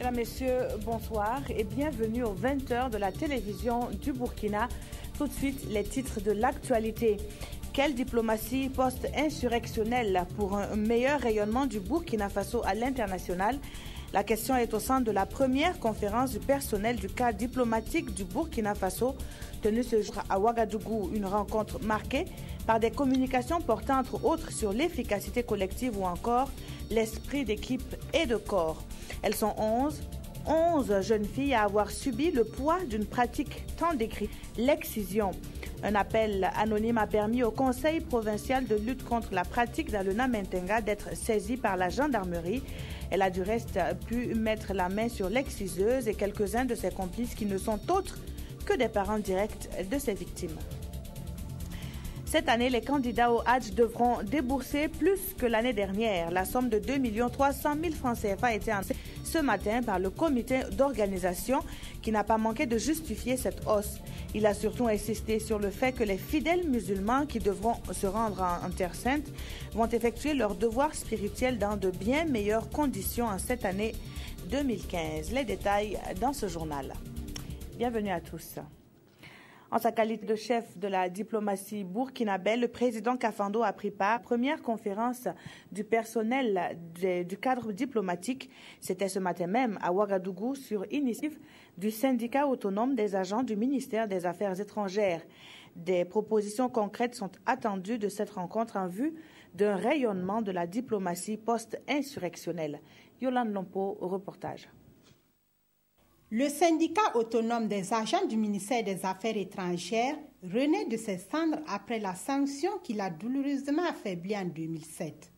Mesdames, Messieurs, bonsoir et bienvenue aux 20h de la télévision du Burkina. Tout de suite, les titres de l'actualité. Quelle diplomatie post-insurrectionnelle pour un meilleur rayonnement du Burkina Faso à l'international? La question est au centre de la première conférence du personnel du cadre diplomatique du Burkina Faso, tenue ce jour à Ouagadougou, une rencontre marquée par des communications portant entre autres sur l'efficacité collective ou encore l'esprit d'équipe et de corps. Elles sont 11 jeunes filles à avoir subi le poids d'une pratique tant décrite, l'excision. Un appel anonyme a permis au Conseil provincial de lutte contre la pratique d'Alena Mentenga d'être saisi par la gendarmerie. Elle a du reste pu mettre la main sur l'exciseuse et quelques-uns de ses complices qui ne sont autres que des parents directs de ses victimes. Cette année, les candidats au Hadj devront débourser plus que l'année dernière. La somme de 2 300 000 francs CFA a été annoncée ce matin par le comité d'organisation qui n'a pas manqué de justifier cette hausse. Il a surtout insisté sur le fait que les fidèles musulmans qui devront se rendre en Terre Sainte vont effectuer leur devoir spirituel dans de bien meilleures conditions en cette année 2015. Les détails dans ce journal. Bienvenue à tous. En sa qualité de chef de la diplomatie burkinabé, le président Kafando a pris part à la première conférence du personnel du cadre diplomatique. C'était ce matin même à Ouagadougou sur initiative du syndicat autonome des agents du ministère des Affaires étrangères. Des propositions concrètes sont attendues de cette rencontre en vue d'un rayonnement de la diplomatie post-insurrectionnelle. Yolande Lompo, reportage. Le syndicat autonome des agents du ministère des Affaires étrangères renaît de ses cendres après la sanction qui l'a douloureusement affaibli en 2007.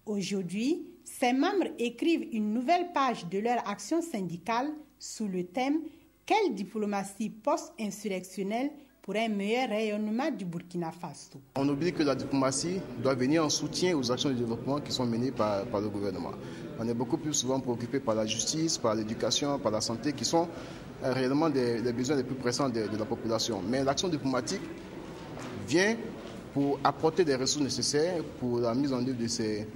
Aujourd'hui, ses membres écrivent une nouvelle page de leur action syndicale sous le thème « Quelle diplomatie post-insurrectionnelle pour un meilleur rayonnement du Burkina Faso ». On oublie que la diplomatie doit venir en soutien aux actions de développement qui sont menées par le gouvernement. On est beaucoup plus souvent préoccupé par la justice, par l'éducation, par la santé, qui sont réellement les besoins les plus pressants de la population. Mais l'action diplomatique vient pour apporter des ressources nécessaires pour la mise en œuvre de ces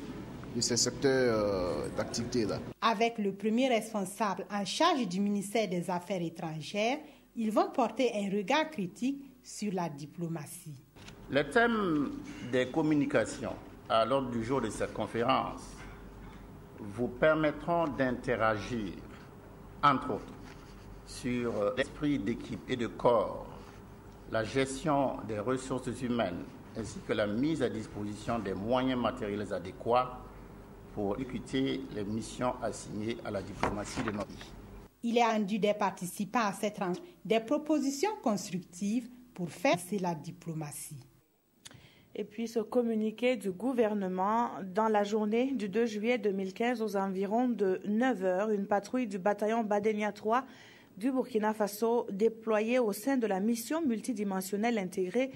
secteurs d'activité-là. Avec le premier responsable en charge du ministère des Affaires étrangères, ils vont porter un regard critique sur la diplomatie. Les thèmes des communications à l'ordre du jour de cette conférence vous permettront d'interagir, entre autres, sur l'esprit d'équipe et de corps, la gestion des ressources humaines, ainsi que la mise à disposition des moyens matériels adéquats pour exécuter les missions assignées à la diplomatie de notre pays. Il est attendu des participants à cette rencontre des propositions constructives pour faire passer la diplomatie. Et puis ce communiqué du gouvernement, dans la journée du 2 juillet 2015, aux environs de 9h, une patrouille du bataillon Badenia 3 du Burkina Faso, déployée au sein de la mission multidimensionnelle intégrée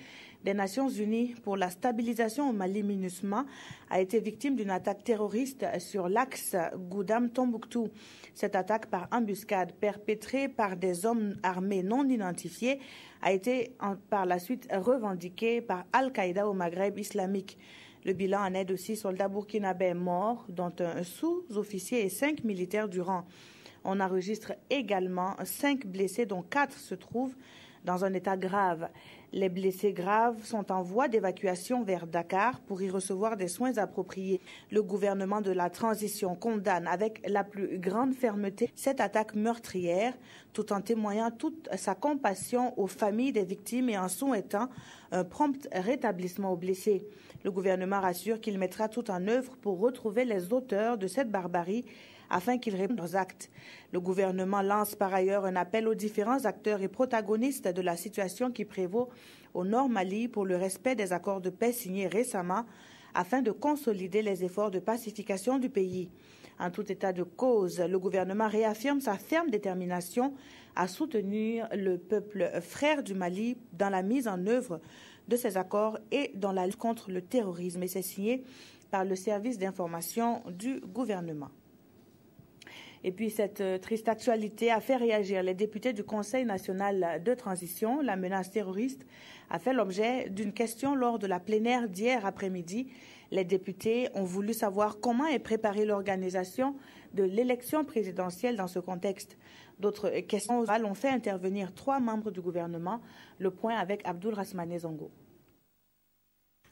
des Nations Unies pour la stabilisation au Mali MINUSMA, a été victime d'une attaque terroriste sur l'axe Goudam-Tombouctou. Cette attaque par embuscade perpétrée par des hommes armés non identifiés a été par la suite revendiquée par Al-Qaïda au Maghreb islamique. Le bilan en est de 6 soldats burkinabés morts, dont un sous-officier et 5 militaires du rang. On enregistre également 5 blessés, dont 4 se trouvent dans un état grave. Les blessés graves sont en voie d'évacuation vers Dakar pour y recevoir des soins appropriés. Le gouvernement de la transition condamne avec la plus grande fermeté cette attaque meurtrière, tout en témoignant toute sa compassion aux familles des victimes et en souhaitant un prompt rétablissement aux blessés. Le gouvernement rassure qu'il mettra tout en œuvre pour retrouver les auteurs de cette barbarie afin qu'ils répondent leurs actes. Le gouvernement lance par ailleurs un appel aux différents acteurs et protagonistes de la situation qui prévaut au Nord Mali pour le respect des accords de paix signés récemment afin de consolider les efforts de pacification du pays. En tout état de cause, le gouvernement réaffirme sa ferme détermination à soutenir le peuple frère du Mali dans la mise en œuvre de ces accords et dans la lutte contre le terrorisme. Et c'est signé par le service d'information du gouvernement. Et puis cette triste actualité a fait réagir les députés du Conseil national de transition. La menace terroriste a fait l'objet d'une question lors de la plénière d'hier après-midi. Les députés ont voulu savoir comment est préparée l'organisation de l'élection présidentielle dans ce contexte. D'autres questions ont fait intervenir 3 membres du gouvernement. Le point avec Abdoul Rasmane Zongo.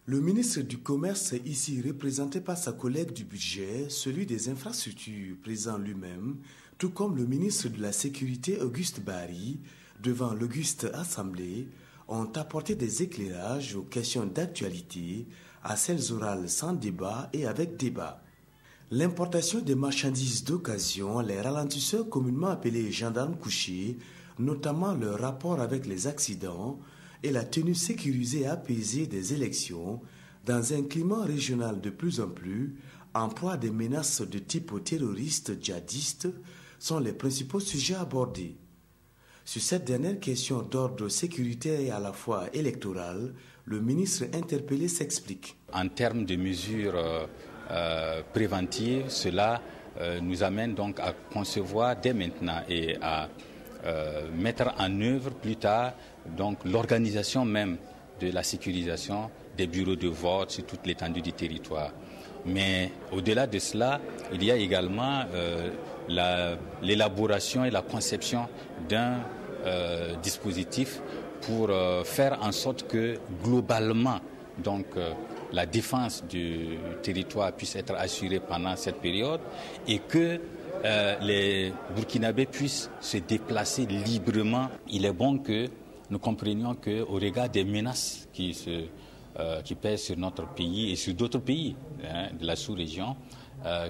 Le ministre du Commerce est ici représenté par sa collègue du budget, celui des infrastructures, présent lui-même, tout comme le ministre de la Sécurité, Auguste Bari, devant l'auguste Assemblée, ont apporté des éclairages aux questions d'actualité, à celles orales sans débat et avec débat. L'importation des marchandises d'occasion, les ralentisseurs communément appelés gendarmes couchés, notamment leur rapport avec les accidents, et la tenue sécurisée et apaisée des élections dans un climat régional de plus en plus en proie à des menaces de type terroriste djihadiste sont les principaux sujets abordés. Sur cette dernière question d'ordre sécuritaire et à la fois électorale, le ministre interpellé s'explique. En termes de mesures préventives, cela nous amène donc à concevoir dès maintenant et à mettre en œuvre plus tard donc l'organisation même de la sécurisation des bureaux de vote sur toute l'étendue du territoire. Mais au-delà de cela, il y a également l'élaboration et la conception d'un dispositif pour faire en sorte que globalement donc la défense du territoire puisse être assurée pendant cette période et que les Burkinabés puissent se déplacer librement. Il est bon que nous comprenions qu'au regard des menaces qui pèsent sur notre pays et sur d'autres pays de la sous-région,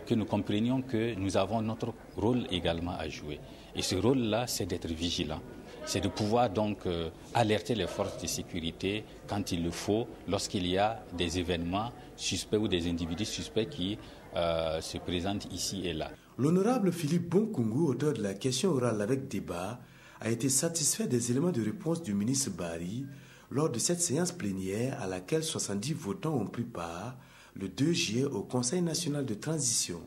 que nous comprenions que nous avons notre rôle également à jouer. Et ce rôle-là, c'est d'être vigilant. C'est de pouvoir donc alerter les forces de sécurité quand il le faut, lorsqu'il y a des événements suspects ou des individus suspects qui se présentent ici et là. L'honorable Philippe Bonkungu, auteur de la question orale avec débat, a été satisfait des éléments de réponse du ministre Bari lors de cette séance plénière à laquelle 70 votants ont pris part le 2 juillet au Conseil national de transition.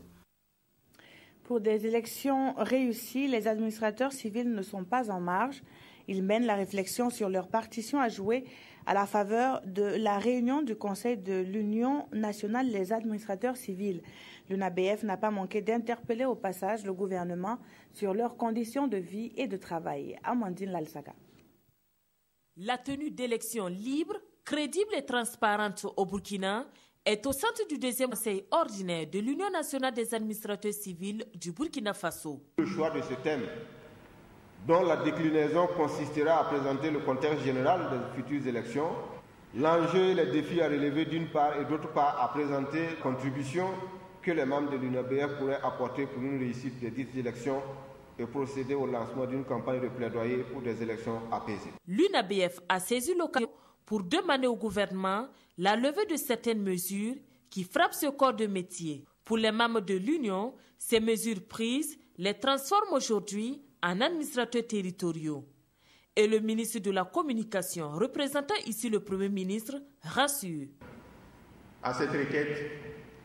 Pour des élections réussies, les administrateurs civils ne sont pas en marge. Ils mènent la réflexion sur leur partition à jouer à la faveur de la réunion du Conseil de l'Union nationale des administrateurs civils. L'UNABF n'a pas manqué d'interpeller au passage le gouvernement sur leurs conditions de vie et de travail. Amandine Lalsaga. La tenue d'élections libres, crédibles et transparentes au Burkina est au centre du 2e Conseil ordinaire de l'Union nationale des administrateurs civils du Burkina Faso. Le choix de ce thème, dont la déclinaison consistera à présenter le contexte général des futures élections, l'enjeu et les défis à relever d'une part et d'autre part à présenter les contributions que les membres de l'UNABF pourraient apporter pour une réussite des dites élections et procéder au lancement d'une campagne de plaidoyer pour des élections apaisées. L'UNABF a saisi l'occasion pour demander au gouvernement la levée de certaines mesures qui frappent ce corps de métier. Pour les membres de l'Union, ces mesures prises les transforment aujourd'hui en administrateurs territoriaux. Et le ministre de la Communication, représentant ici le Premier ministre, rassure. À cette requête,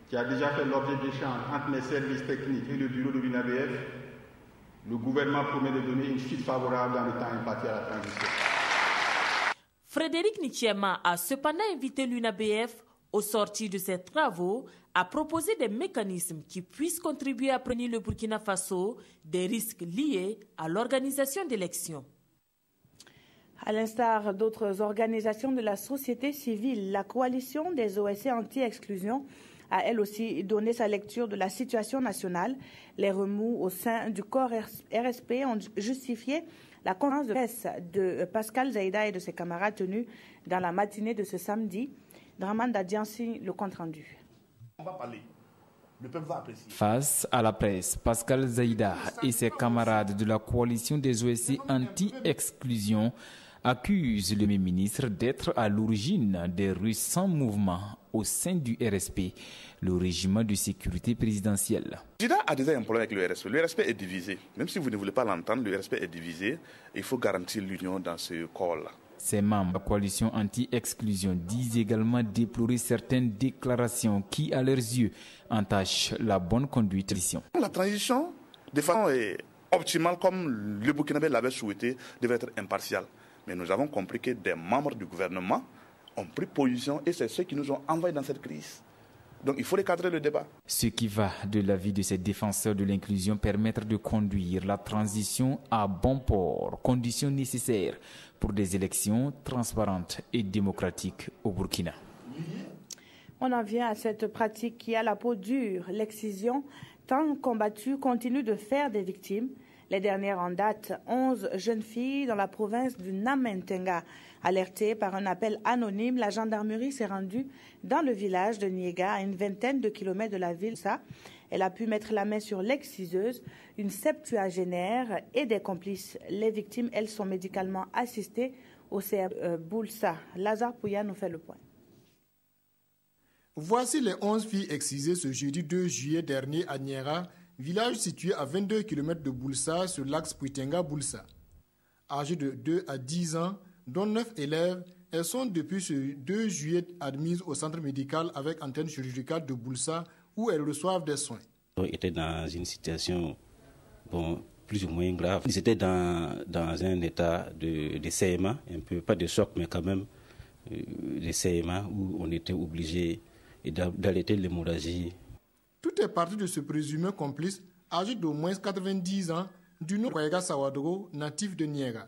qui a déjà fait l'objet d'échanges entre les services techniques et le bureau de l'UNABF, le gouvernement promet de donner une suite favorable dans le temps imparti à la transition. Frédéric Nichiema a cependant invité l'UNABF, au sortir de ses travaux, à proposer des mécanismes qui puissent contribuer à prévenir le Burkina Faso des risques liés à l'organisation d'élections. À l'instar d'autres organisations de la société civile, la coalition des OSC anti-exclusion a elle aussi donné sa lecture de la situation nationale. Les remous au sein du corps RSP ont justifié la conférence de presse de Pascal Zaïda et de ses camarades tenue dans la matinée de ce samedi. Draman Dadiansi, le compte-rendu. On va parler. Le peuple va apprécier. Face à la presse, Pascal Zaïda et ses camarades de la coalition des OSC anti-exclusion accusent le ministre d'être à l'origine des récents mouvements au sein du RSP, le régiment de sécurité présidentielle. Zaïda a déjà un problème avec le RSP. Le RSP est divisé. Même si vous ne voulez pas l'entendre, le RSP est divisé. Il faut garantir l'union dans ce corps-là. Ces membres de la coalition anti-exclusion disent également déplorer certaines déclarations qui, à leurs yeux, entachent la bonne conduite de la transition. La transition de façon optimale, comme le Burkinabé l'avait souhaité, devait être impartial. Mais nous avons compris que des membres du gouvernement ont pris position et c'est ceux qui nous ont envoyés dans cette crise. Donc il faut recadrer le débat. Ce qui va, de l'avis de ces défenseurs de l'inclusion, permettre de conduire la transition à bon port, condition nécessaire pour des élections transparentes et démocratiques au Burkina. On en vient à cette pratique qui a la peau dure. L'excision, tant combattue, continue de faire des victimes. Les dernières en date, 11 jeunes filles dans la province du Namentenga. Alertée par un appel anonyme, la gendarmerie s'est rendue dans le village de Niéga, à une vingtaine de kilomètres de la ville. Elle a pu mettre la main sur l'exciseuse, une septuagénaire et des complices. Les victimes, elles, sont médicalement assistées au CR Boulsa. Lazare Pouya nous fait le point. Voici les 11 filles excisées ce jeudi 2 juillet dernier à Niéga, village situé à 22 km de Boulsa sur l'axe Puitenga-Boulsa. Âgées de 2 à 10 ans, dont 9 élèves, elles sont depuis ce 2 juillet admises au centre médical avec antenne chirurgicale de Boulsa où elles reçoivent des soins. On était dans une situation plus ou moins grave. Ils étaient dans un état de saignement, un peu, pas de choc, mais quand même de saignement où on était obligé d'arrêter l'hémorragie. Tout est parti de ce présumé complice, âgé d'au moins 90 ans, du nom Kwayega Sawadogo, natif de Niéga.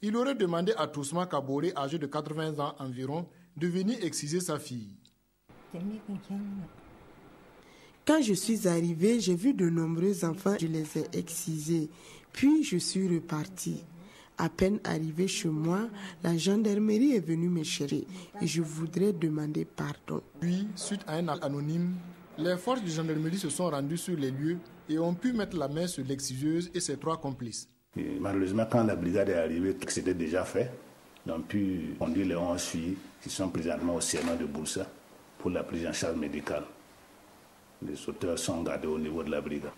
Il aurait demandé à Tousma Kabore, âgé de 80 ans environ, de venir exciser sa fille. Quand je suis arrivée, j'ai vu de nombreux enfants, je les ai excisés. Puis je suis repartie. À peine arrivée chez moi, la gendarmerie est venue me chercher et je voudrais demander pardon. Puis, suite à un acte anonyme, les forces de gendarmerie se sont rendues sur les lieux et ont pu mettre la main sur l'exciseuse et ses 3 complices. Et malheureusement, quand la brigade est arrivée, c'était déjà fait. On a pu conduire les 11 filles qui sont présentement au CMA de Boulsa pour la prise en charge médicale. Les auteurs sont gardés au niveau de la brigade.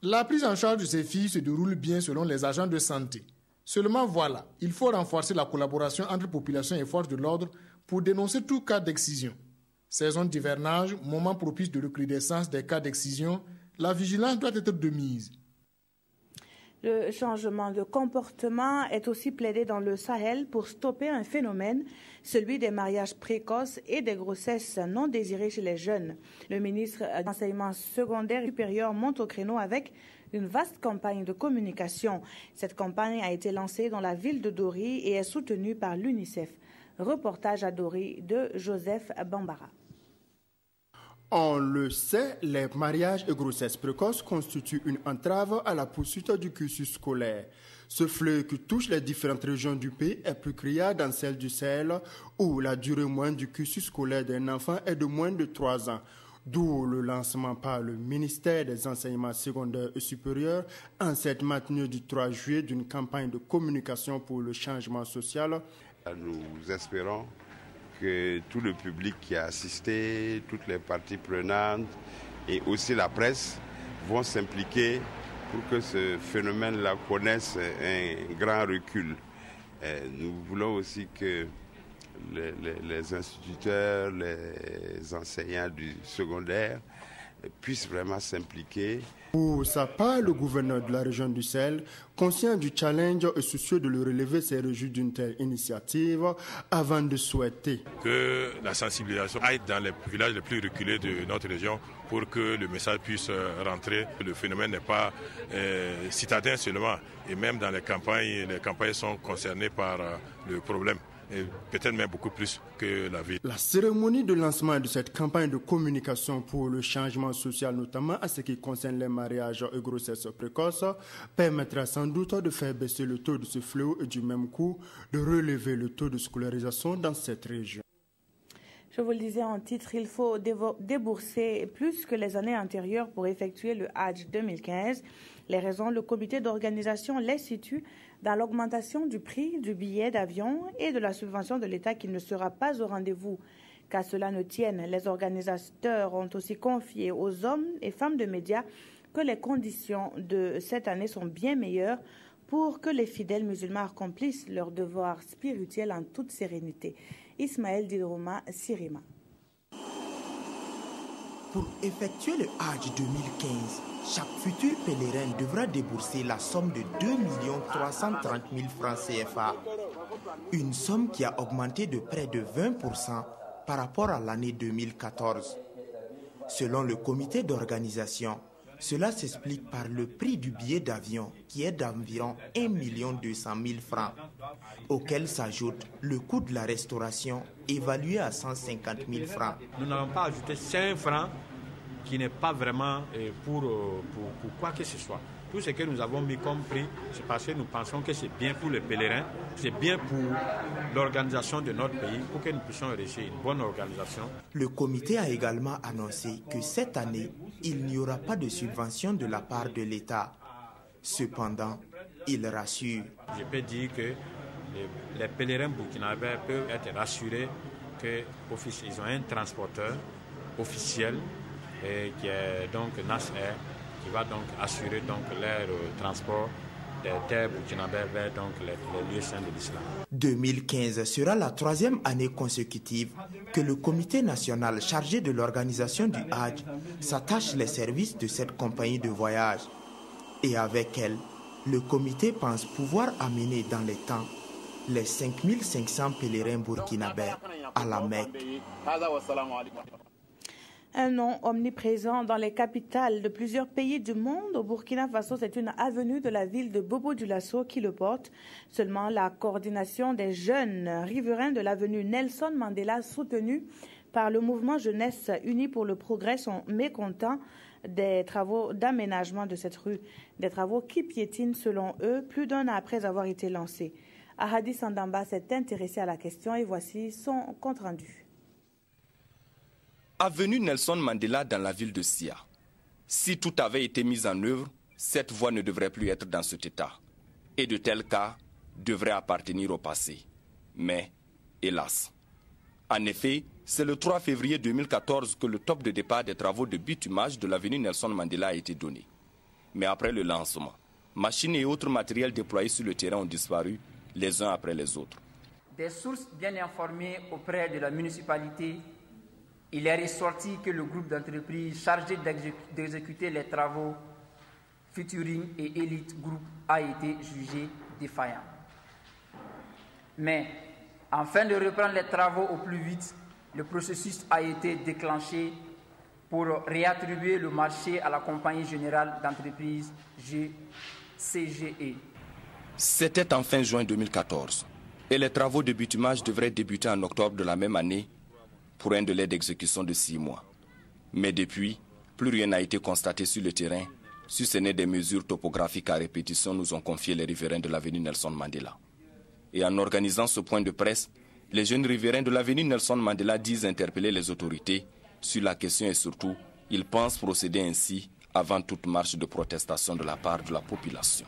La prise en charge de ces filles se déroule bien selon les agents de santé. Seulement voilà, il faut renforcer la collaboration entre population et forces de l'ordre pour dénoncer tout cas d'excision. Saison d'hivernage, moment propice de recrudescence des cas d'excision, la vigilance doit être de mise. Le changement de comportement est aussi plaidé dans le Sahel pour stopper un phénomène, celui des mariages précoces et des grossesses non désirées chez les jeunes. Le ministre de l'Enseignement secondaire et supérieur monte au créneau avec une vaste campagne de communication. Cette campagne a été lancée dans la ville de Dori et est soutenue par l'UNICEF. Reportage à Dori de Joseph Bambara. On le sait, les mariages et grossesses précoces constituent une entrave à la poursuite du cursus scolaire. Ce fléau qui touche les différentes régions du pays est plus criard dans celle du Sahel, où la durée moyenne du cursus scolaire d'un enfant est de moins de 3 ans. D'où le lancement par le ministère des Enseignements secondaires et supérieurs en cette matinée du 3 juillet d'une campagne de communication pour le changement social. Nous espérons que tout le public qui a assisté, toutes les parties prenantes et aussi la presse vont s'impliquer pour que ce phénomène-là connaisse un grand recul. Nous voulons aussi que les instituteurs, les enseignants du secondaire puissent vraiment s'impliquer. Pour sa part, le gouverneur de la région du Sahel, conscient du challenge et soucieux de le relever, s'est réjoui d'une telle initiative avant de souhaiter que la sensibilisation aille dans les villages les plus reculés de notre région pour que le message puisse rentrer. Le phénomène n'est pas citadin seulement et même dans les campagnes sont concernées par le problème. Et peut-être même beaucoup plus que la ville. La cérémonie de lancement de cette campagne de communication pour le changement social, notamment à ce qui concerne les mariages et grossesses précoces, permettra sans doute de faire baisser le taux de ce fléau et du même coup de relever le taux de scolarisation dans cette région. Je vous le disais en titre, il faut débourser plus que les années antérieures pour effectuer le Hajj 2015. Les raisons, le comité d'organisation les situe dans l'augmentation du prix du billet d'avion et de la subvention de l'État qui ne sera pas au rendez-vous. Qu'à cela ne tienne, les organisateurs ont aussi confié aux hommes et femmes de médias que les conditions de cette année sont bien meilleures pour que les fidèles musulmans accomplissent leur devoir spirituel en toute sérénité. Ismaël Didrouma, Sirima. Pour effectuer le Hajj 2015, chaque futur pèlerin devra débourser la somme de 2 330 000 francs CFA. Une somme qui a augmenté de près de 20% par rapport à l'année 2014. Selon le comité d'organisation, cela s'explique par le prix du billet d'avion qui est d'environ 1 200 000 francs, auquel s'ajoute le coût de la restauration évalué à 150 000 francs. Nous n'avons pas ajouté 5 francs qui n'est pas vraiment pour quoi que ce soit. Tout ce que nous avons mis comme prix, c'est parce que nous pensons que c'est bien pour les pèlerins, c'est bien pour l'organisation de notre pays, pour que nous puissions réussir une bonne organisation. Le comité a également annoncé que cette année, il n'y aura pas de subvention de la part de l'État. Cependant, il rassure. Je peux dire que les pèlerins burkinabés peuvent être rassurés qu'ils ont un transporteur officiel qui est donc Nas Air, qui va donc assurer donc leur transport des terres burkinabés vers donc les lieux saints de l'islam. 2015 sera la 3e année consécutive que le comité national chargé de l'organisation du Hajj s'attache les services de cette compagnie de voyage. Et avec elle, le comité pense pouvoir amener dans les temps les 5500 pèlerins burkinabés à la Mecque. Un nom omniprésent dans les capitales de plusieurs pays du monde. Au Burkina Faso, c'est une avenue de la ville de Bobo-Dioulasso qui le porte. Seulement, la coordination des jeunes riverains de l'avenue Nelson Mandela, soutenue par le mouvement Jeunesse Unie pour le Progrès, sont mécontents des travaux d'aménagement de cette rue. Des travaux qui piétinent, selon eux, plus d'un an après avoir été lancés. Ahadi Sandamba s'est intéressé à la question et voici son compte-rendu. Avenue Nelson Mandela dans la ville de Sia. Si tout avait été mis en œuvre, cette voie ne devrait plus être dans cet état. Et de tels cas devraient appartenir au passé. Mais, hélas. En effet, c'est le 3 février 2014 que le top de départ des travaux de bitumage de l'avenue Nelson Mandela a été donné. Mais après le lancement, machines et autres matériels déployés sur le terrain ont disparu, les uns après les autres. Des sources bien informées auprès de la municipalité, il est ressorti que le groupe d'entreprises chargé d'exécuter les travaux Futuring et Elite Group a été jugé défaillant. Mais, afin de reprendre les travaux au plus vite, le processus a été déclenché pour réattribuer le marché à la Compagnie Générale d'Entreprises CGE. C'était en fin juin 2014 et les travaux de bitumage devraient débuter en octobre de la même année pour un délai d'exécution de 6 mois. Mais depuis, plus rien n'a été constaté sur le terrain, si ce n'est des mesures topographiques à répétition, nous ont confié les riverains de l'avenue Nelson Mandela. Et en organisant ce point de presse, les jeunes riverains de l'avenue Nelson Mandela disent interpeller les autorités sur la question et surtout, ils pensent procéder ainsi avant toute marche de protestation de la part de la population.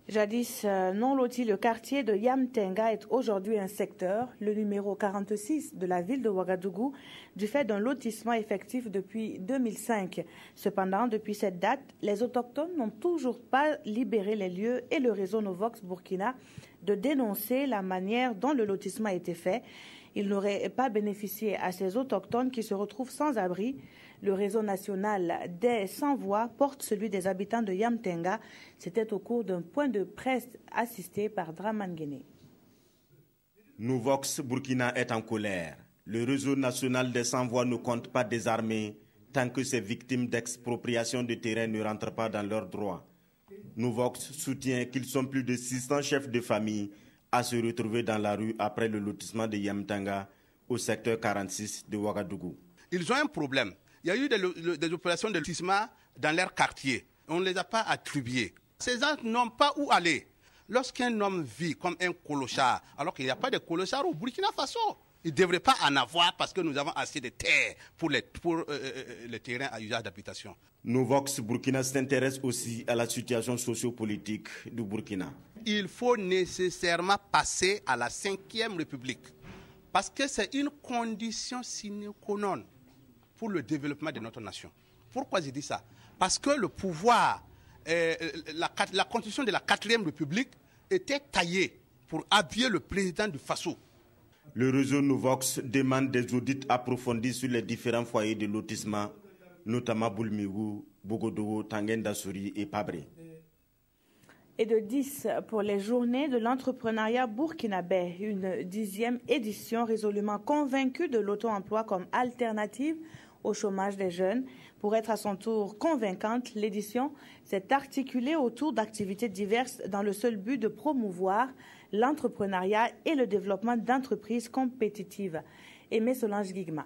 Jadis non loti, le quartier de Yamtenga est aujourd'hui un secteur, le numéro 46 de la ville de Ouagadougou, du fait d'un lotissement effectif depuis 2005. Cependant, depuis cette date, les autochtones n'ont toujours pas libéré les lieux et le réseau Novox Burkina de dénoncer la manière dont le lotissement a été fait. Il n'aurait pas bénéficié à ces autochtones qui se retrouvent sans abri. Le réseau national des sans-voix porte celui des habitants de Yamtenga. C'était au cours d'un point de presse assisté par Draman Guéné. Novox Burkina est en colère. Le réseau national des sans-voix ne compte pas désarmer tant que ces victimes d'expropriation de terrain ne rentrent pas dans leurs droits. Novox soutient qu'ils sont plus de 600 chefs de famille à se retrouver dans la rue après le lotissement de Yamtenga au secteur 46 de Ouagadougou. Ils ont un problème. Il y a eu des opérations de lotissement dans leur quartier. On ne les a pas attribuées. Ces gens n'ont pas où aller. Lorsqu'un homme vit comme un colochard, alors qu'il n'y a pas de colochard au Burkina Faso, il ne devrait pas en avoir parce que nous avons assez de terres pour les terrains à usage d'habitation. Novox Burkina s'intéresse aussi à la situation sociopolitique du Burkina. Il faut nécessairement passer à la 5e République parce que c'est une condition sine qua non pour le développement de notre nation. Pourquoi je dis ça? Parce que le pouvoir, la constitution de la 4e République était taillée pour habiller le président du Faso. Le réseau Novox demande des audits approfondis sur les différents foyers de lotissement, notamment Boulmigou, Bogodogo, Tanguenda-Souri et Pabré. Et de 10 pour les journées de l'entrepreneuriat burkinabé, une 10e édition résolument convaincue de l'auto-emploi comme alternative au chômage des jeunes. Pour être à son tour convaincante, l'édition s'est articulée autour d'activités diverses dans le seul but de promouvoir l'entrepreneuriat et le développement d'entreprises compétitives. Aimé Solange Guigma.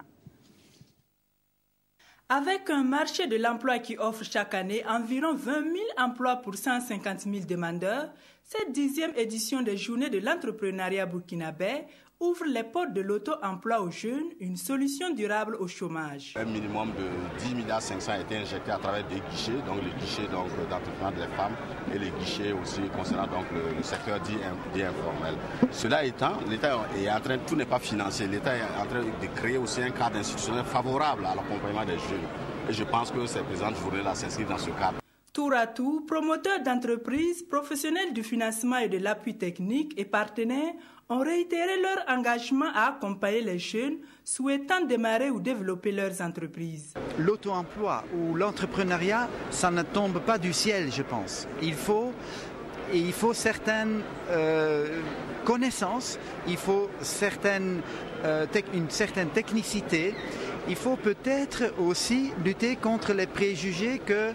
Avec un marché de l'emploi qui offre chaque année environ 20 000 emplois pour 150 000 demandeurs, cette 10e édition des Journées de l'entrepreneuriat burkinabé ouvre les portes de l'auto-emploi aux jeunes, une solution durable au chômage. Un minimum de 10 milliards 500 a été injecté à travers des guichets, donc les guichets d'entrepreneuriat des femmes et les guichets aussi concernant donc le secteur dit informel. Cela étant, l'État est en train, tout n'est pas financé, l'État est en train de créer aussi un cadre institutionnel favorable à l'accompagnement des jeunes. Et je pense que ces présentes journées-là s'inscrivent dans ce cadre. Tour à tour, promoteurs d'entreprises, professionnels du financement et de l'appui technique et partenaires ont réitéré leur engagement à accompagner les jeunes souhaitant démarrer ou développer leurs entreprises. L'auto-emploi ou l'entrepreneuriat, ça ne tombe pas du ciel, je pense. Il faut certaines connaissances, il faut une certaine technicité. Il faut peut-être aussi lutter contre les préjugés que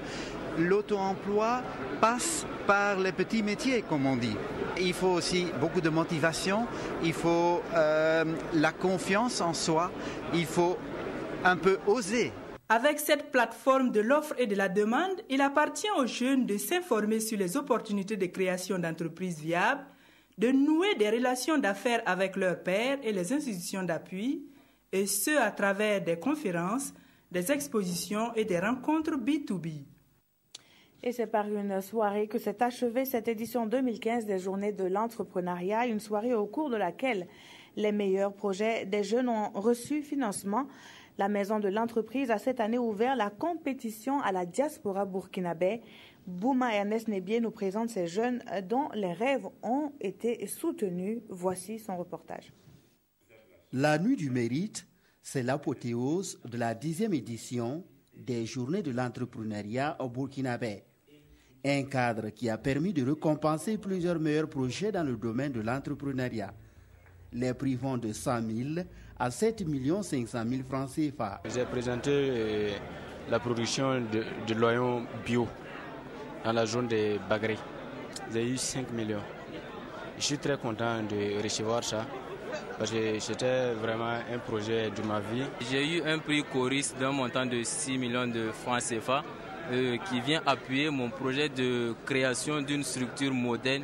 l'auto-emploi passe par les petits métiers, comme on dit. Il faut aussi beaucoup de motivation, il faut la confiance en soi, il faut un peu oser. Avec cette plateforme de l'offre et de la demande, il appartient aux jeunes de s'informer sur les opportunités de création d'entreprises viables, de nouer des relations d'affaires avec leurs pairs et les institutions d'appui, et ce à travers des conférences, des expositions et des rencontres B2B. Et c'est par une soirée que s'est achevée cette édition 2015 des Journées de l'entrepreneuriat, une soirée au cours de laquelle les meilleurs projets des jeunes ont reçu financement. La Maison de l'entreprise a cette année ouvert la compétition à la diaspora burkinabé. Bouma Ernest Nebié nous présente ces jeunes dont les rêves ont été soutenus. Voici son reportage. La Nuit du Mérite, c'est l'apothéose de la 10e édition des Journées de l'entrepreneuriat au burkinabé. Un cadre qui a permis de récompenser plusieurs meilleurs projets dans le domaine de l'entrepreneuriat. Les prix vont de 100 000 à 7 500 000 francs CFA. J'ai présenté la production de l'oignon bio dans la zone de Bagré. J'ai eu 5 millions. Je suis très content de recevoir ça parce que c'était vraiment un projet de ma vie. J'ai eu un prix Coris d'un montant de 6 millions de francs CFA qui vient appuyer mon projet de création d'une structure moderne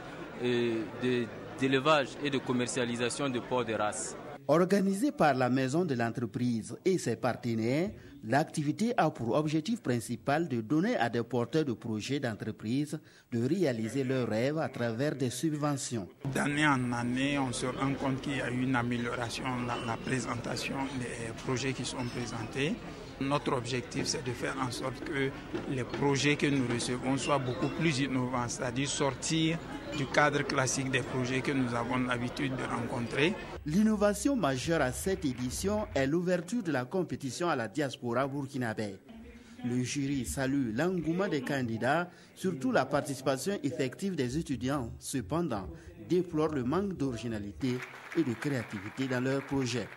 d'élevage et de commercialisation de porcs de race. Organisée par la Maison de l'entreprise et ses partenaires, l'activité a pour objectif principal de donner à des porteurs de projets d'entreprise de réaliser leurs rêves à travers des subventions. D'année en année, on se rend compte qu'il y a eu une amélioration dans la présentation des projets qui sont présentés. Notre objectif, c'est de faire en sorte que les projets que nous recevons soient beaucoup plus innovants, c'est-à-dire sortir du cadre classique des projets que nous avons l'habitude de rencontrer. L'innovation majeure à cette édition est l'ouverture de la compétition à la diaspora burkinabé. Le jury salue l'engouement des candidats, surtout la participation effective des étudiants. Cependant, déplore le manque d'originalité et de créativité dans leurs projets.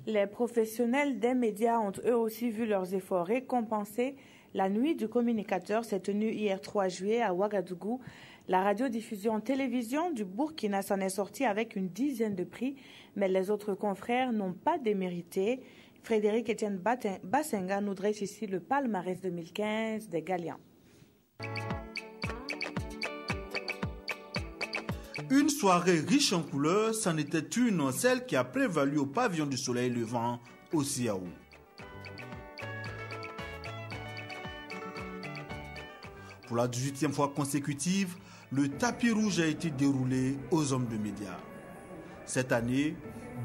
Les professionnels des médias ont eux aussi vu leurs efforts récompensés. La nuit du communicateur s'est tenue hier 3 juillet à Ouagadougou. La radiodiffusion-télévision du Burkina s'en est sortie avec une dizaine de prix, mais les autres confrères n'ont pas démérité. Frédéric Etienne Bassenga nous dresse ici le palmarès 2015 des Galians. Une soirée riche en couleurs, c'en était une, celle qui a prévalu au pavillon du Soleil Levant au Siaou. Pour la 18e fois consécutive, le tapis rouge a été déroulé aux hommes de médias. Cette année,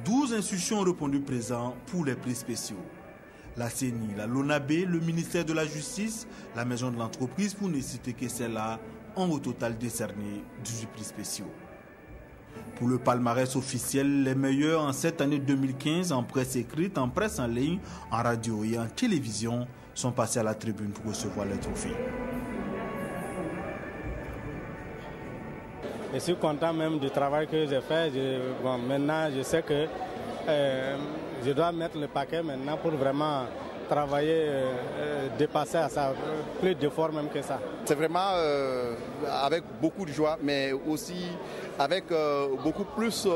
12 institutions ont répondu présents pour les prix spéciaux. La CENI, la LONABé, le ministère de la Justice, la Maison de l'entreprise, pour ne citer que celle-là, ont au total décerné 18 prix spéciaux. Pour le palmarès officiel, les meilleurs en cette année 2015 en presse écrite, en presse en ligne, en radio et en télévision sont passés à la tribune pour recevoir les trophées. Je suis content même du travail que j'ai fait. Maintenant, je sais que je dois mettre le paquet maintenant pour vraiment travailler, dépasser à ça, plus d'efforts même que ça. C'est vraiment avec beaucoup de joie, mais aussi avec beaucoup plus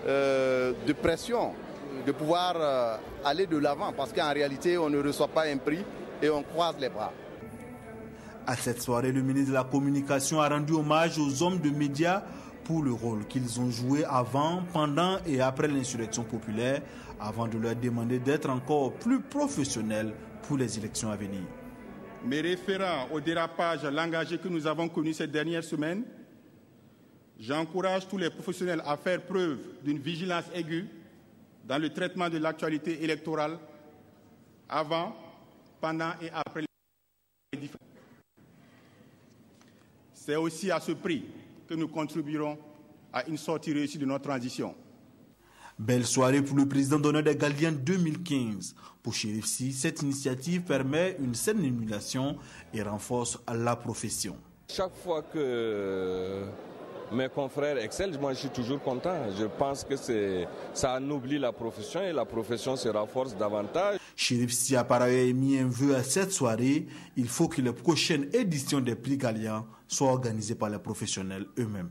de pression de pouvoir aller de l'avant, parce qu'en réalité, on ne reçoit pas un prix et on croise les bras. À cette soirée, le ministre de la Communication a rendu hommage aux hommes de médias pour le rôle qu'ils ont joué avant, pendant et après l'insurrection populaire, avant de leur demander d'être encore plus professionnels pour les élections à venir. Mais référant au dérapage langagier que nous avons connu ces dernières semaines, j'encourage tous les professionnels à faire preuve d'une vigilance aiguë dans le traitement de l'actualité électorale avant, pendant et après les différentes. C'est aussi à ce prix que nous contribuerons à une sortie réussie de notre transition. Belle soirée pour le président d'honneur des Galdiens 2015. Pour Chérif Sy, cette initiative permet une saine émulation et renforce la profession. Chaque fois que mes confrères excellent, moi je suis toujours content. Je pense que ça anoblit la profession et la profession se renforce davantage. Chérif Sy a par ailleurs émis un vœu à cette soirée. Il faut que les prochaines éditions des prix Galliens soient organisées par les professionnels eux-mêmes.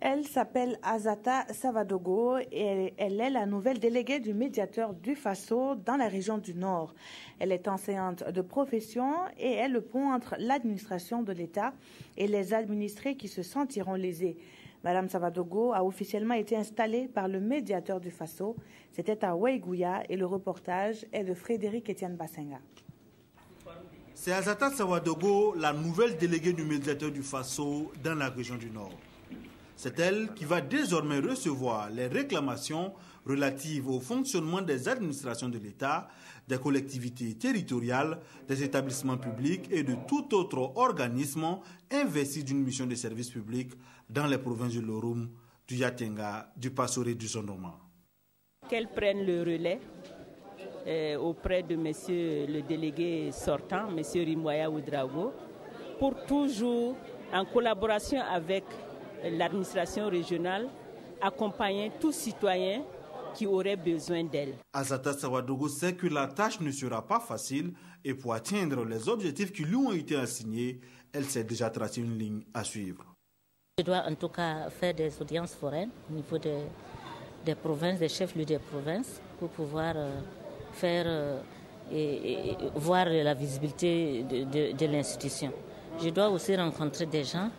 Elle s'appelle Azata Savadogo et elle est la nouvelle déléguée du médiateur du Faso dans la région du Nord. Elle est enseignante de profession et est le pont entre l'administration de l'État et les administrés qui se sentiront lésés. Madame Savadogo a officiellement été installée par le médiateur du Faso. C'était à Waïgouya et le reportage est de Frédéric Etienne Bassenga. C'est Azata Savadogo, la nouvelle déléguée du médiateur du Faso dans la région du Nord. C'est elle qui va désormais recevoir les réclamations relatives au fonctionnement des administrations de l'État, des collectivités territoriales, des établissements publics et de tout autre organisme investi d'une mission de service public dans les provinces du Loroum, du Yatenga, du Passoré et du Zonoma. Qu'elle prenne le relais auprès de monsieur le délégué sortant, monsieur Rimoya Oudraogo, pour toujours, en collaboration avec l'administration régionale, accompagner tout citoyen qui aurait besoin d'elle. Azata Savadogo sait que la tâche ne sera pas facile et pour atteindre les objectifs qui lui ont été assignés, elle s'est déjà tracé une ligne à suivre. Je dois en tout cas faire des audiences foraines au niveau des provinces, des chefs-lieux des provinces, pour pouvoir faire et voir la visibilité de l'institution. Je dois aussi rencontrer des gens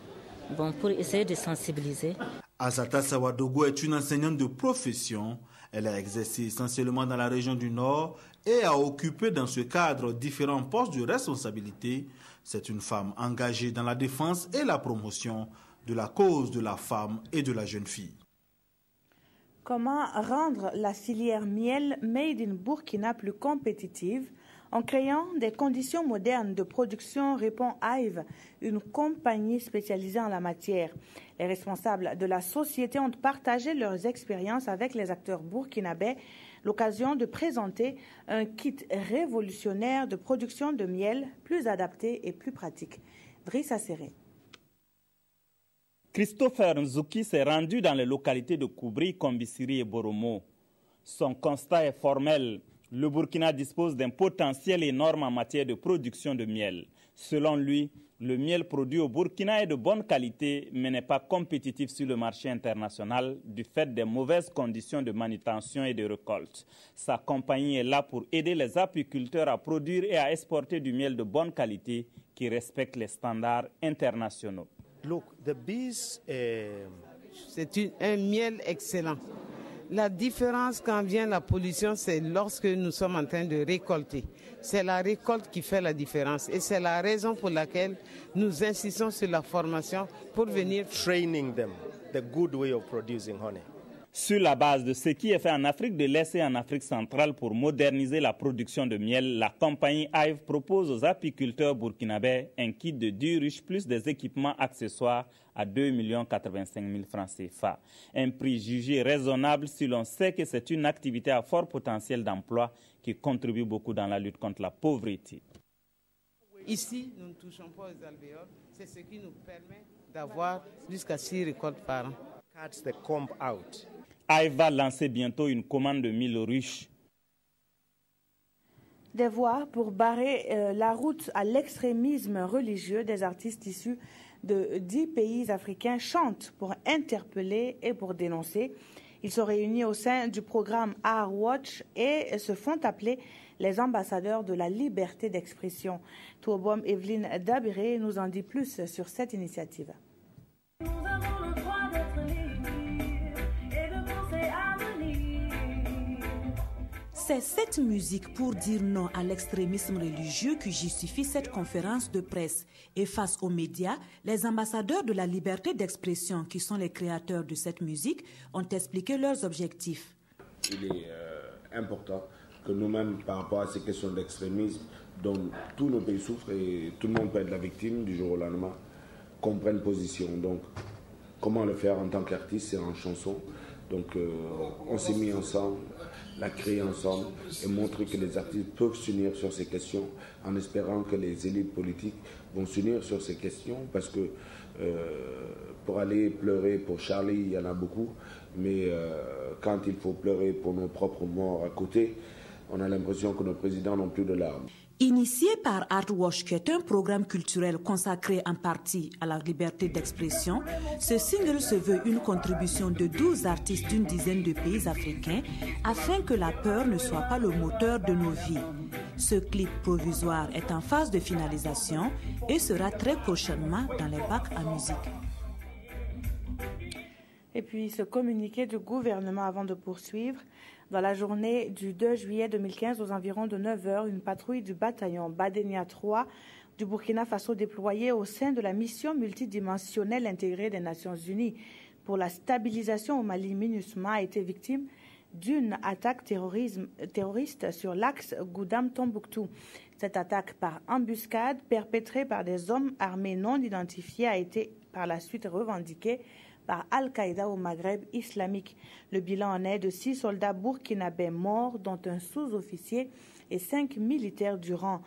pour essayer de sensibiliser. Azata Savadogo est une enseignante de profession. Elle a exercé essentiellement dans la région du Nord et a occupé dans ce cadre différents postes de responsabilité. C'est une femme engagée dans la défense et la promotion de la cause de la femme et de la jeune fille. Comment rendre la filière miel Made in Burkina plus compétitive? En créant des conditions modernes de production, répond Hive, une compagnie spécialisée en la matière. Les responsables de la société ont partagé leurs expériences avec les acteurs burkinabés, l'occasion de présenter un kit révolutionnaire de production de miel plus adapté et plus pratique. Driss Serré. Christopher Nzouki s'est rendu dans les localités de Koubri, Kombisiri et Boromo. Son constat est formel. Le Burkina dispose d'un potentiel énorme en matière de production de miel. Selon lui, le miel produit au Burkina est de bonne qualité, mais n'est pas compétitif sur le marché international du fait des mauvaises conditions de manutention et de récolte. Sa compagnie est là pour aider les apiculteurs à produire et à exporter du miel de bonne qualité qui respecte les standards internationaux. Look, the bees, c'est un miel excellent. La différence quand vient la pollution, c'est lorsque nous sommes en train de récolter. C'est la récolte qui fait la différence et c'est la raison pour laquelle nous insistons sur la formation pour venir training them the good way of producing honey. Sur la base de ce qui est fait en Afrique de l'Est et en Afrique centrale pour moderniser la production de miel, la compagnie Hive propose aux apiculteurs burkinabés un kit de 10 ruches plus des équipements accessoires à 2 85 000 francs CFA. Un prix jugé raisonnable si l'on sait que c'est une activité à fort potentiel d'emploi qui contribue beaucoup dans la lutte contre la pauvreté. Ici, nous ne touchons pas aux alvéoles. C'est ce qui nous permet d'avoir jusqu'à 6 récoltes par an. Cuts the comb out. Hive va lancer bientôt une commande de 1000 ruches. Des voix pour barrer la route à l'extrémisme religieux. Des artistes issus de 10 pays africains chantent pour interpeller et pour dénoncer. Ils sont réunis au sein du programme Art Watch et se font appeler les ambassadeurs de la liberté d'expression. Touobom Evelyne Dabiré nous en dit plus sur cette initiative. C'est cette musique pour dire non à l'extrémisme religieux qui justifie cette conférence de presse. Et face aux médias, les ambassadeurs de la liberté d'expression, qui sont les créateurs de cette musique, ont expliqué leurs objectifs. Il est important que nous-mêmes, par rapport à ces questions d'extrémisme, dont tous nos pays souffrent et tout le monde peut être la victime du jour au lendemain, qu'on prenne position. Donc, comment le faire en tant qu'artiste, c'est en chanson. Donc, on s'est mis ensemble, la créer ensemble et montrer que les artistes peuvent s'unir sur ces questions en espérant que les élites politiques vont s'unir sur ces questions parce que pour aller pleurer pour Charlie, il y en a beaucoup, mais quand il faut pleurer pour nos propres morts à côté, on a l'impression que nos présidents n'ont plus de larmes. Initié par Artwatch, qui est un programme culturel consacré en partie à la liberté d'expression, ce single se veut une contribution de 12 artistes d'une dizaine de pays africains afin que la peur ne soit pas le moteur de nos vies. Ce clip provisoire est en phase de finalisation et sera très prochainement dans les bacs à musique. Et puis ce communiqué du gouvernement avant de poursuivre. Dans la journée du 2 juillet 2015, aux environs de 9 h, une patrouille du bataillon Badenia 3 du Burkina Faso déployée au sein de la mission multidimensionnelle intégrée des Nations Unies pour la stabilisation au Mali, MINUSMA, a été victime d'une attaque terroriste sur l'axe Goudam-Tombouctou. Cette attaque par embuscade perpétrée par des hommes armés non identifiés a été par la suite revendiquée par Al-Qaïda au Maghreb islamique. Le bilan en est de 6 soldats burkinabés morts, dont un sous-officier et 5 militaires du rang.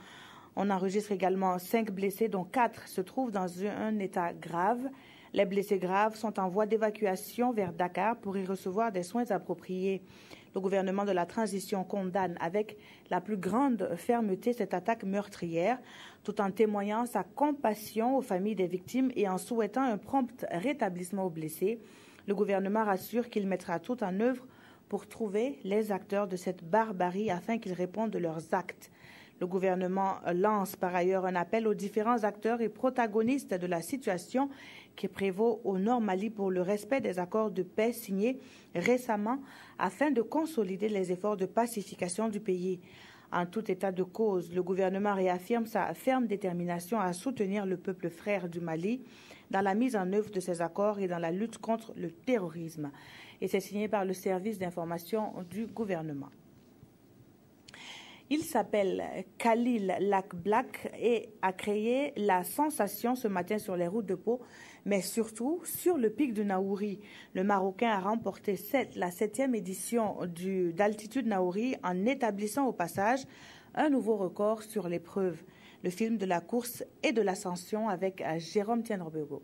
On enregistre également 5 blessés, dont 4 se trouvent dans un état grave. Les blessés graves sont en voie d'évacuation vers Dakar pour y recevoir des soins appropriés. Le gouvernement de la transition condamne avec la plus grande fermeté cette attaque meurtrière, tout en témoignant sa compassion aux familles des victimes et en souhaitant un prompt rétablissement aux blessés. Le gouvernement rassure qu'il mettra tout en œuvre pour trouver les acteurs de cette barbarie afin qu'ils répondent de leurs actes. Le gouvernement lance par ailleurs un appel aux différents acteurs et protagonistes de la situation qui prévaut au Nord Mali pour le respect des accords de paix signés récemment afin de consolider les efforts de pacification du pays. En tout état de cause, le gouvernement réaffirme sa ferme détermination à soutenir le peuple frère du Mali dans la mise en œuvre de ces accords et dans la lutte contre le terrorisme. Et c'est signé par le service d'information du gouvernement. Il s'appelle Khalil Lac Black et a créé la sensation ce matin sur les routes de Pau, mais surtout sur le pic de Naouri. Le Marocain a remporté la 7e édition d'Altitude Naouri en établissant au passage un nouveau record sur l'épreuve. Le film de la course et de l'ascension avec Jérôme Tiendrebego.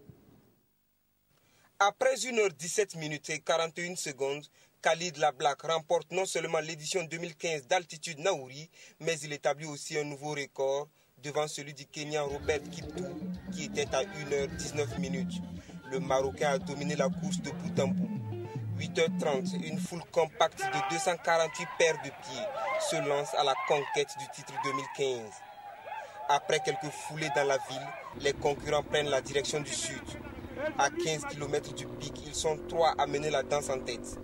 Après 1h17 minutes et 41 secondes, Khalid Lablak remporte non seulement l'édition 2015 d'Altitude Naouri, mais il établit aussi un nouveau record devant celui du Kenyan Robert Kiptou, qui était à 1h19 minutes. Le Marocain a dominé la course de bout en bout. 8h30, une foule compacte de 248 paires de pieds se lance à la conquête du titre 2015. Après quelques foulées dans la ville, les concurrents prennent la direction du sud. À 15 km du pic, ils sont 3 à mener la danse en tête.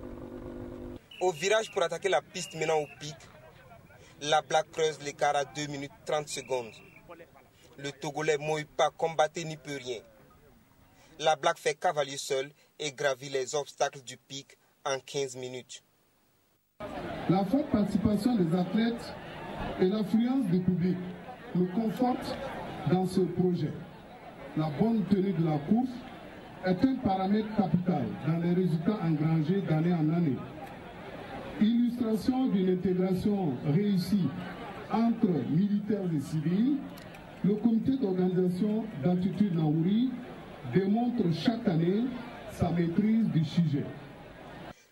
Au virage pour attaquer la piste menant au pic, Lablak creuse l'écart à 2 minutes 30 secondes. Le Togolais Moïpa combattait n'y peut rien. Lablak fait cavalier seul et gravit les obstacles du pic en 15 minutes. La forte participation des athlètes et l'affluence du public nous confortent dans ce projet. La bonne tenue de la course est un paramètre capital dans les résultats engrangés d'année en année. Illustration d'une intégration réussie entre militaires et civils, le comité d'organisation d'Altitude Naouri démontre chaque année sa maîtrise du sujet.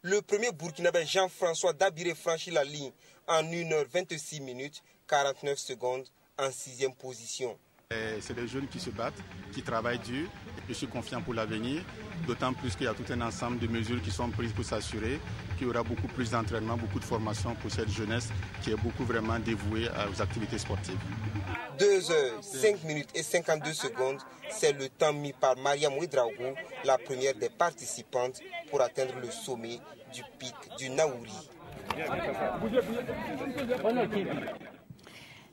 Le premier Burkinabé Jean-François Dabiré franchit la ligne en 1h26 minutes 49 secondes en 6e position. C'est des jeunes qui se battent, qui travaillent dur. Je suis confiant pour l'avenir, d'autant plus qu'il y a tout un ensemble de mesures qui sont prises pour s'assurer qu'il y aura beaucoup plus d'entraînement, beaucoup de formation pour cette jeunesse qui est beaucoup vraiment dévouée aux activités sportives. 2h, 5 minutes et 52 secondes, c'est le temps mis par Mariam Ouedraogo, la première des participantes, pour atteindre le sommet du pic du Naouri.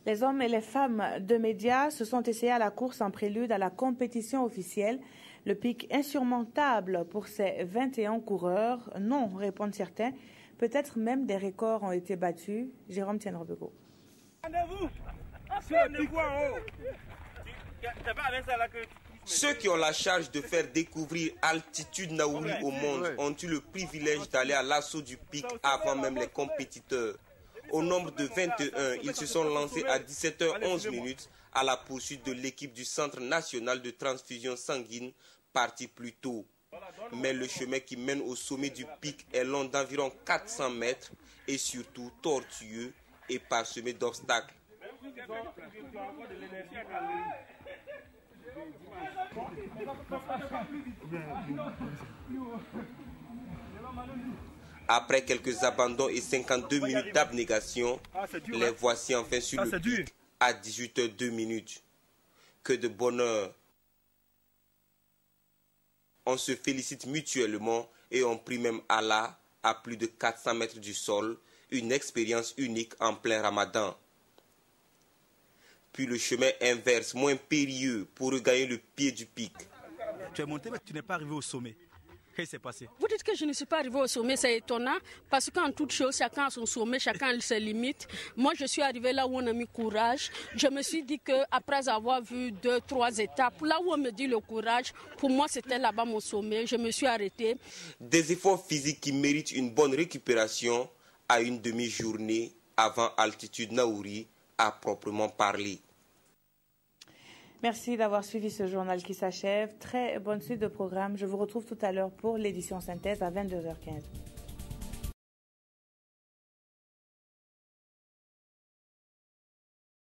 Les hommes et les femmes de médias se sont essayés à la course en prélude à la compétition officielle. Le pic insurmontable pour ces 21 coureurs. Non, répondent certains. Peut-être même des records ont été battus. Jérôme Tienrebego. Ceux qui ont la charge de faire découvrir Altitude Naouri au monde ont eu le privilège d'aller à l'assaut du pic avant même les compétiteurs. Au nombre de 21, ils se sont lancés à 17h11 minutes à la poursuite de l'équipe du Centre national de transfusion sanguine, partie plus tôt. Mais le chemin qui mène au sommet du pic est long d'environ 400 mètres et surtout tortueux et parsemé d'obstacles. Après quelques abandons et 52 minutes d'abnégation, les voici enfin sur le pic à 18h02 minutes. Que de bonheur! On se félicite mutuellement et on prie même Allah à plus de 400 mètres du sol, une expérience unique en plein Ramadan. Puis le chemin inverse, moins périlleux, pour regagner le pied du pic. Tu es monté mais tu n'es pas arrivé au sommet. Qu'est-ce qui s'est passé? Vous dites que je ne suis pas arrivé au sommet, c'est étonnant, parce qu'en toute chose, chacun a son sommet, chacun a ses limites. Moi, je suis arrivé là où on a mis courage. Je me suis dit qu'après avoir vu 2-3 étapes, là où on me dit le courage, pour moi, c'était là-bas mon sommet. Je me suis arrêté. Des efforts physiques qui méritent une bonne récupération à une demi-journée avant Altitude Naouri à proprement parler. Merci d'avoir suivi ce journal qui s'achève. Très bonne suite de programme. Je vous retrouve tout à l'heure pour l'édition synthèse à 22h15.